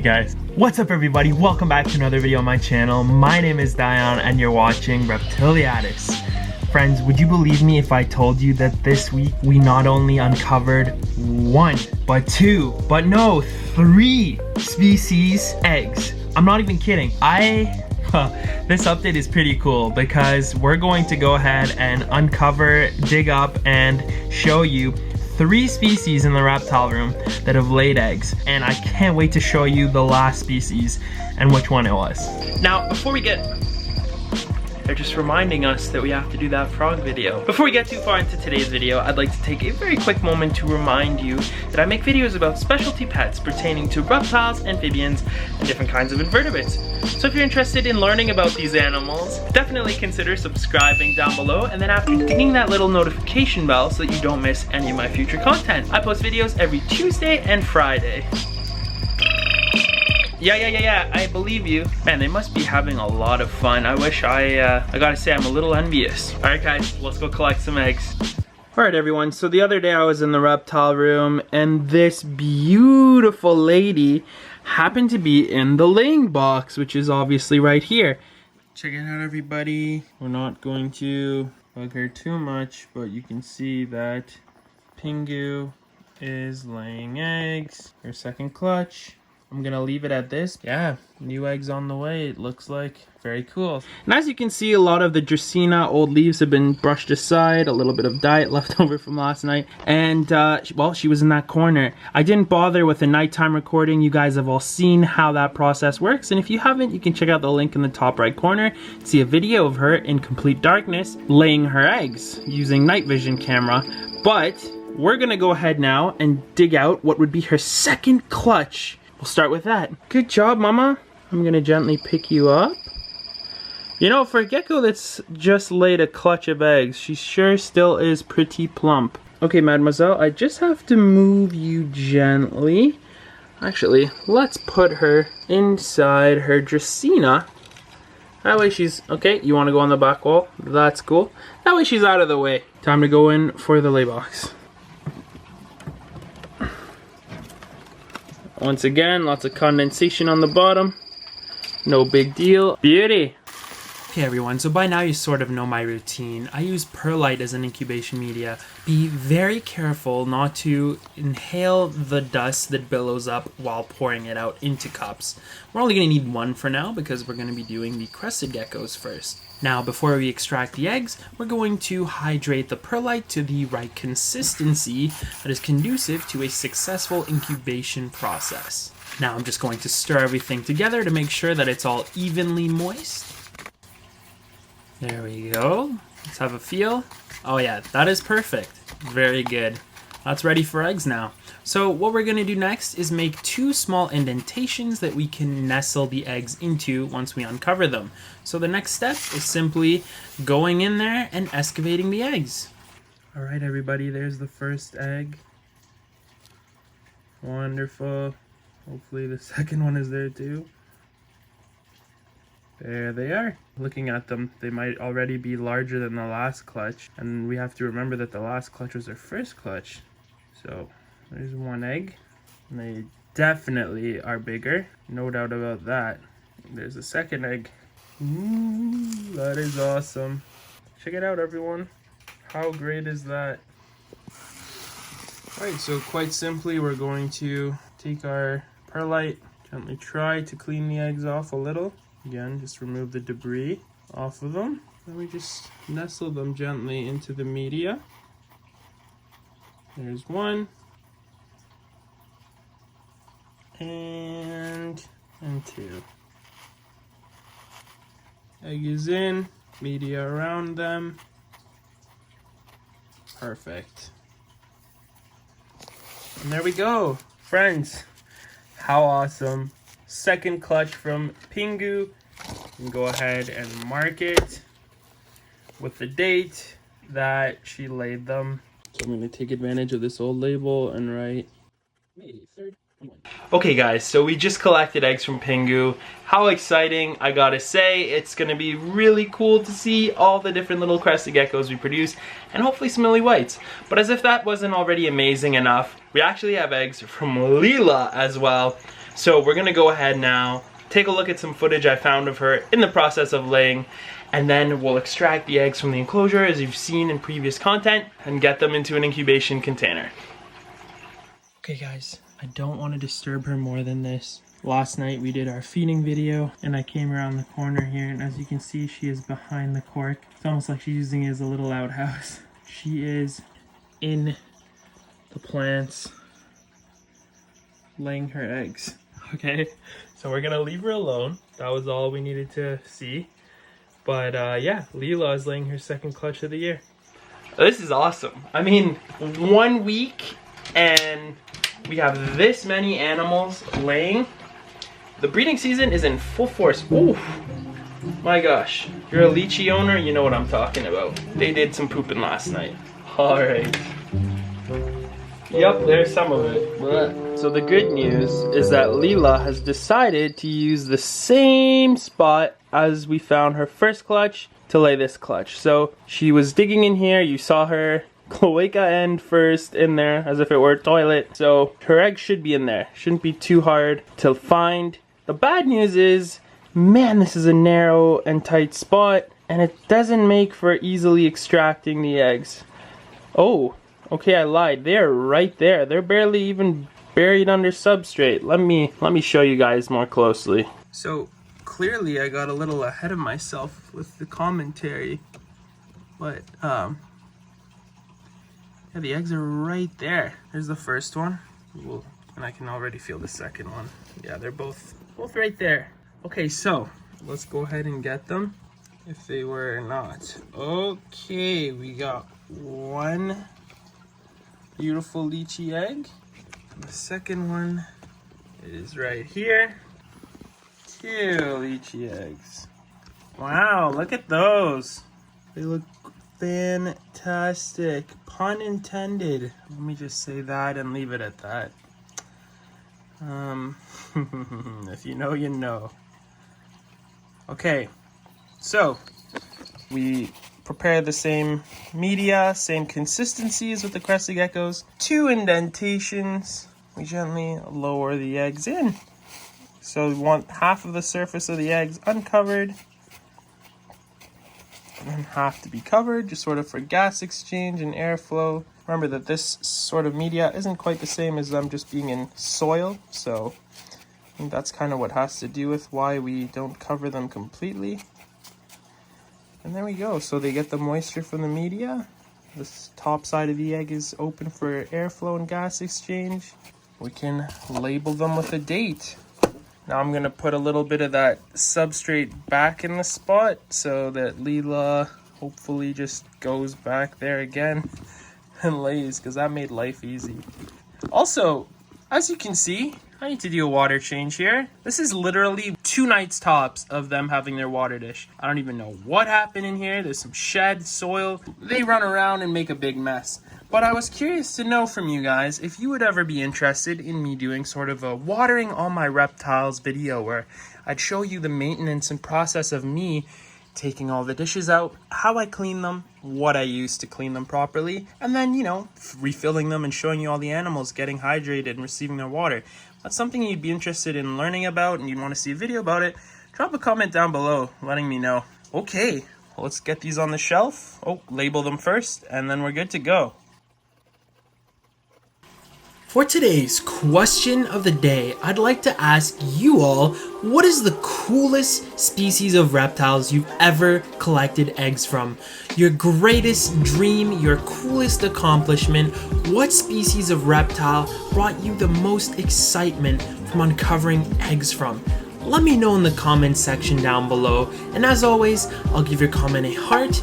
guys, what's up everybody? Welcome back to another video on my channel. My name is Dion and you're watching Reptiliatus. Friends, would you believe me if I told you that this week we not only uncovered one, but two, but no, three species eggs? I'm not even kidding. This update is pretty cool because we're going to go ahead and uncover, dig up, and show you three species in the reptile room that have laid eggs, and I can't wait to show you the last species and which one it was. Now, before we get, they're just reminding us that we have to do that frog video. Before we get too far into today's video, I'd like to take a very quick moment to remind you that I make videos about specialty pets pertaining to reptiles, amphibians, and different kinds of invertebrates. So if you're interested in learning about these animals, definitely consider subscribing down below, and then after dinging that little notification bell so that you don't miss any of my future content. I post videos every Tuesday and Friday. Yeah, I believe you. Man, they must be having a lot of fun. I wish I gotta say, I'm a little envious. All right guys, let's go collect some eggs. All right everyone, so the other day I was in the reptile room and this beautiful lady happened to be in the laying box, which is obviously right here. Check it out everybody. We're not going to bug her too much, but you can see that Pingu is laying eggs. Her second clutch. I'm gonna leave it at this. Yeah, new eggs on the way, it looks like. Very cool. And as you can see, a lot of the Dracaena old leaves have been brushed aside, a little bit of diet left over from last night, and well, she was in that corner. I didn't bother with a nighttime recording. You guys have all seen how that process works, and if you haven't, you can check out the link in the top right corner, see a video of her in complete darkness laying her eggs using night vision camera. But we're gonna go ahead now and dig out what would be her second clutch. We'll start with that. Good job, mama. I'm gonna gently pick you up. You know, for a gecko that's just laid a clutch of eggs, she sure still is pretty plump. Okay, mademoiselle, I just have to move you gently. Actually, let's put her inside her Dracaena. That way she's, okay, you wanna go on the back wall? That's cool. That way she's out of the way. Time to go in for the lay box. Once again, lots of condensation on the bottom. No big deal. Beauty! Okay everyone, so by now you sort of know my routine. I use perlite as an incubation media. Be very careful not to inhale the dust that billows up while pouring it out into cups. We're only going to need one for now because we're going to be doing the crested geckos first. Now, before we extract the eggs, we're going to hydrate the perlite to the right consistency that is conducive to a successful incubation process. Now I'm just going to stir everything together to make sure that it's all evenly moist. There we go. Let's have a feel. Oh yeah, that is perfect. Very good. That's ready for eggs now. So what we're going to do next is make two small indentations that we can nestle the eggs into once we uncover them. So the next step is simply going in there and excavating the eggs. All right, everybody, there's the first egg. Wonderful. Hopefully the second one is there too. There they are. Looking at them, they might already be larger than the last clutch. And we have to remember that the last clutch was their first clutch. So there's one egg. And they definitely are bigger. No doubt about that. There's a second egg. Ooh, that is awesome. Check it out, everyone. How great is that? Alright, so quite simply, we're going to take our perlite, gently try to clean the eggs off a little. Again, just remove the debris off of them. Then we just nestle them gently into the media. There's one. And two. Egg is in, media around them. Perfect. And there we go, friends. How awesome. Second clutch from Pingu. You can go ahead and mark it with the date that she laid them. So I'm going to take advantage of this old label and write May 3rd. Okay guys, so we just collected eggs from Pingu. How exciting, I gotta say. It's gonna be really cool to see all the different little crested geckos we produce, and hopefully some lily whites. But as if that wasn't already amazing enough, we actually have eggs from Lila as well. So we're gonna go ahead now, take a look at some footage I found of her in the process of laying, and then we'll extract the eggs from the enclosure as you've seen in previous content and get them into an incubation container. Okay guys, I don't want to disturb her more than this. Last night we did our feeding video and I came around the corner here, and as you can see, she is behind the cork. It's almost like she's using it as a little outhouse. She is in the plants laying her eggs. Okay, so we're gonna leave her alone. That was all we needed to see. But yeah, Leela is laying her second clutch of the year. This is awesome. I mean, 1 week and we have this many animals laying. The breeding season is in full force. Ooh, my gosh. If you're a lychee owner, you know what I'm talking about. They did some pooping last night. All right. Yep, there's some of it. But so the good news is that Leela has decided to use the same spot as we found her first clutch to lay this clutch. So she was digging in here. You saw her cloaca end first in there as if it were a toilet. So her eggs should be in there. Shouldn't be too hard to find. The bad news is, man, this is a narrow and tight spot and it doesn't make for easily extracting the eggs. Oh, okay, I lied. They're right there. They're barely even buried under substrate. Let me show you guys more closely. So clearly I got a little ahead of myself with the commentary, but yeah, the eggs are right there. There's the first one. Ooh, and I can already feel the second one. Yeah, they're both right there. Okay, so let's go ahead and get them if they were not. Okay, we got one beautiful lychee egg. The second one is right here. 2 lychee eggs. Wow, look at those. They look fantastic. Pun intended. Let me just say that and leave it at that. If you know, you know. Okay, so we prepare the same media, same consistencies with the crested geckos. 2 indentations. We gently lower the eggs in. So we want half of the surface of the eggs uncovered and then half to be covered, just sort of for gas exchange and airflow. Remember that this sort of media isn't quite the same as them just being in soil, so I think that's kind of what has to do with why we don't cover them completely. And there we go. So they get the moisture from the media. This top side of the egg is open for airflow and gas exchange. We can label them with a date. Now I'm going to put a little bit of that substrate back in the spot so that Leela hopefully just goes back there again and lays, because that made life easy. Also, as you can see, I need to do a water change here. This is literally 2 nights tops of them having their water dish. I don't even know what happened in here. There's some shed, soil. They run around and make a big mess. But I was curious to know from you guys if you would ever be interested in me doing sort of a watering all my reptiles video where I'd show you the maintenance and process of me taking all the dishes out, how I clean them, what I use to clean them properly, and then, you know, refilling them and showing you all the animals getting hydrated and receiving their water. If that's something you'd be interested in learning about and you'd want to see a video about it, drop a comment down below letting me know. Okay, let's get these on the shelf. Oh, label them first, and then we're good to go. For today's question of the day, I'd like to ask you all, what is the coolest species of reptiles you've ever collected eggs from? Your greatest dream, your coolest accomplishment, what species of reptile brought you the most excitement from uncovering eggs from? Let me know in the comments section down below, and as always, I'll give your comment a heart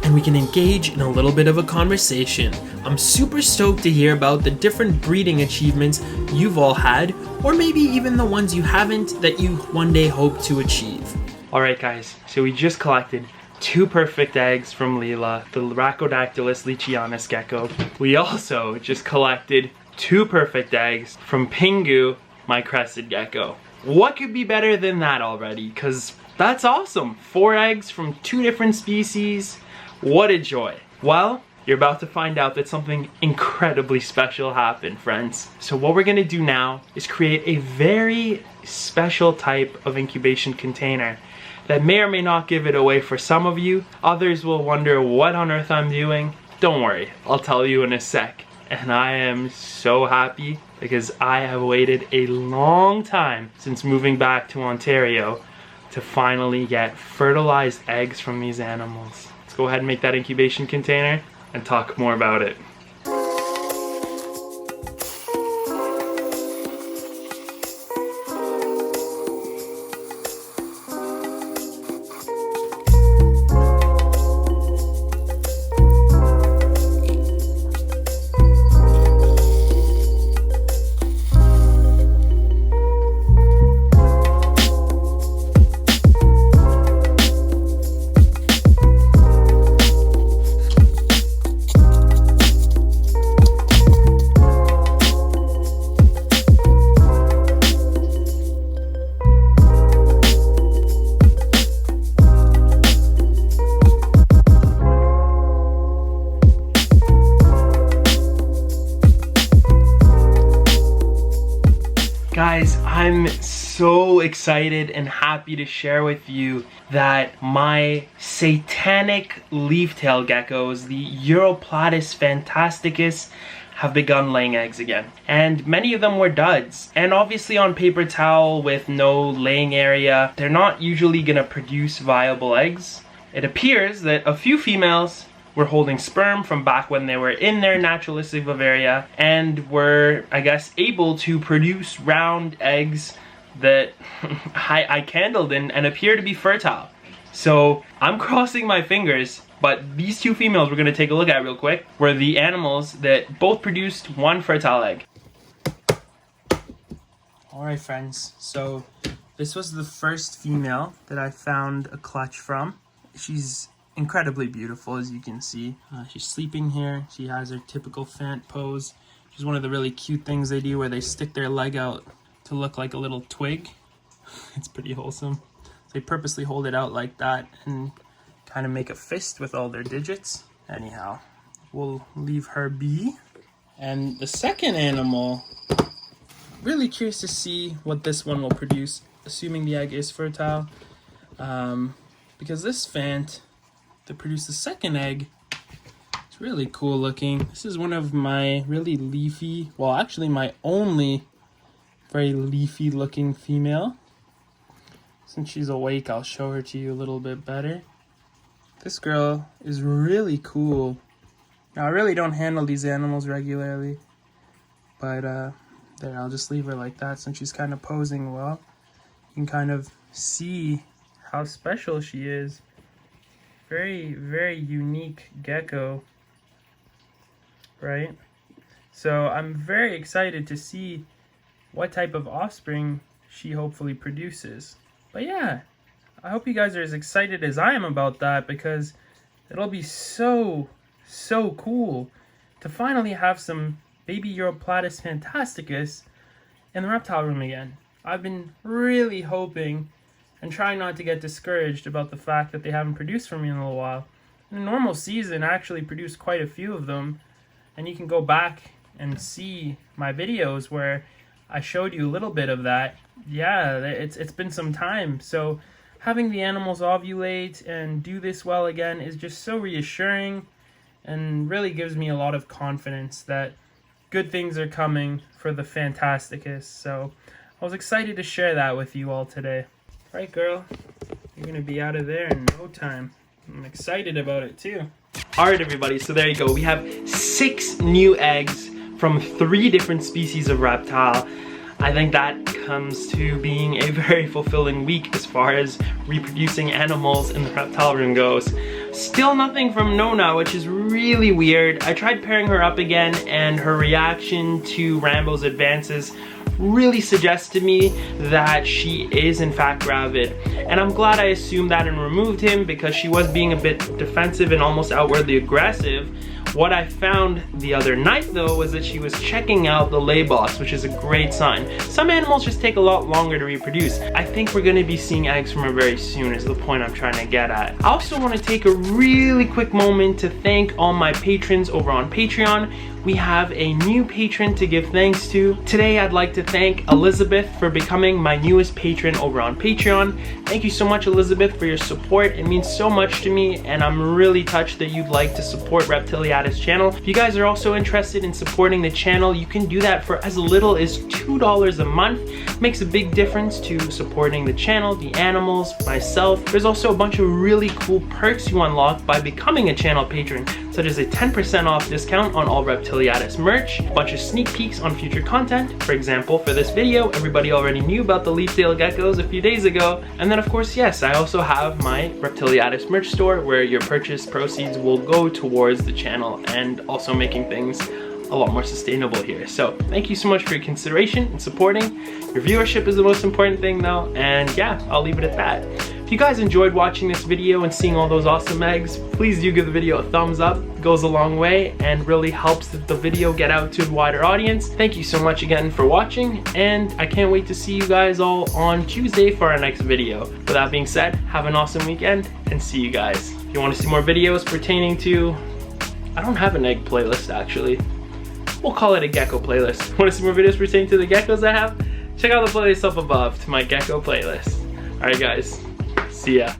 and we can engage in a little bit of a conversation. I'm super stoked to hear about the different breeding achievements you've all had, or maybe even the ones you haven't that you one day hope to achieve. Alright guys, so we just collected 2 perfect eggs from Leela, the Rhacodactylus lycheeanus gecko. We also just collected 2 perfect eggs from Pingu, my crested gecko. What could be better than that already? Because that's awesome. 4 eggs from 2 different species. What a joy. Well, you're about to find out that something incredibly special happened, friends. So what we're gonna do now is create a very special type of incubation container that may or may not give it away for some of you. Others will wonder what on earth I'm doing. Don't worry, I'll tell you in a sec. And I am so happy because I have waited a long time since moving back to Ontario to finally get fertilized eggs from these animals. Let's go ahead and make that incubation container and talk more about it. Guys, I'm so excited and happy to share with you that my Satanic leaf-tailed geckos, the Reptiliatus fantasticus, have begun laying eggs again. And many of them were duds. And obviously on paper towel with no laying area, they're not usually gonna produce viable eggs. It appears that a few females were holding sperm from back when they were in their naturalistic Bavaria and were, I guess, able to produce round eggs that I candled and appear to be fertile. So I'm crossing my fingers, but these two females we're gonna take a look at real quick were the animals that both produced one fertile egg. Alright friends, so this was the first female that I found a clutch from. She's incredibly beautiful, as you can see. She's sleeping here. She has her typical fant pose. She's one of the really cute things they do where they stick their leg out to look like a little twig. It's pretty wholesome. They purposely hold it out like that and kind of make a fist with all their digits. Anyhow, we'll leave her be. And the second animal, really curious to see what this one will produce, assuming the egg is fertile. Because this fant that produced the second egg, it's really cool looking. This is one of my really leafy, well actually my only very leafy looking female. Since she's awake, I'll show her to you a little bit better. This girl is really cool. Now I really don't handle these animals regularly, but there, I'll just leave her like that since she's kind of posing well. You can kind of see how special she is. Very, very unique gecko, right? So I'm very excited to see what type of offspring she hopefully produces. But yeah, I hope you guys are as excited as I am about that, because it'll be so cool to finally have some baby Reptiliatus fantasticus in the reptile room again. I've been really hoping and trying not to get discouraged about the fact that they haven't produced for me in a little while. In a normal season, I actually produced quite a few of them, and you can go back and see my videos where I showed you a little bit of that. Yeah, it's been some time, so having the animals ovulate and do this well again is just so reassuring and really gives me a lot of confidence that good things are coming for the fantasticus. So I was excited to share that with you all today. Right, girl, you're gonna be out of there in no time. I'm excited about it too. Alright everybody, so there you go. We have 6 new eggs from 3 different species of reptile. I think that comes to being a very fulfilling week as far as reproducing animals in the reptile room goes. Still nothing from Nona, which is really weird. I tried pairing her up again, and her reaction to Rambo's advances really suggests to me that she is in fact gravid. And I'm glad I assumed that and removed him, because she was being a bit defensive and almost outwardly aggressive What I found the other night though was that she was checking out the lay box, which is a great sign. Some animals just take a lot longer to reproduce. I think we're gonna be seeing eggs from her very soon is the point I'm trying to get at. I also want to take a really quick moment to thank all my patrons over on Patreon. We have a new patron to give thanks to. Today I'd like to thank Elizabeth for becoming my newest patron over on Patreon. Thank you so much, Elizabeth, for your support. It means so much to me, and I'm really touched that you'd like to support Reptiliatus channel. If you guys are also interested in supporting the channel, you can do that for as little as $2 a month. It makes a big difference to supporting the channel, the animals, myself. There's also a bunch of really cool perks you unlock by becoming a channel patron, such as a 10% off discount on all Reptiliatus merch, a bunch of sneak peeks on future content. For example, for this video, everybody already knew about the leaf-tailed geckos a few days ago. And then of course, yes, I also have my Reptiliatus merch store where your purchase proceeds will go towards the channel and also making things a lot more sustainable here. So thank you so much for your consideration and supporting. Your viewership is the most important thing though, and yeah, I'll leave it at that. If you guys enjoyed watching this video and seeing all those awesome eggs, please do give the video a thumbs up. It goes a long way and really helps the video get out to a wider audience. Thank you so much again for watching, and I can't wait to see you guys all on Tuesday for our next video. With that being said, have an awesome weekend and see you guys. If you want to see more videos pertaining to, I don't have an egg playlist actually. We'll call it a gecko playlist. Want to see more videos pertaining to the geckos I have? Check out the playlist up above to my gecko playlist. Alright guys, see ya.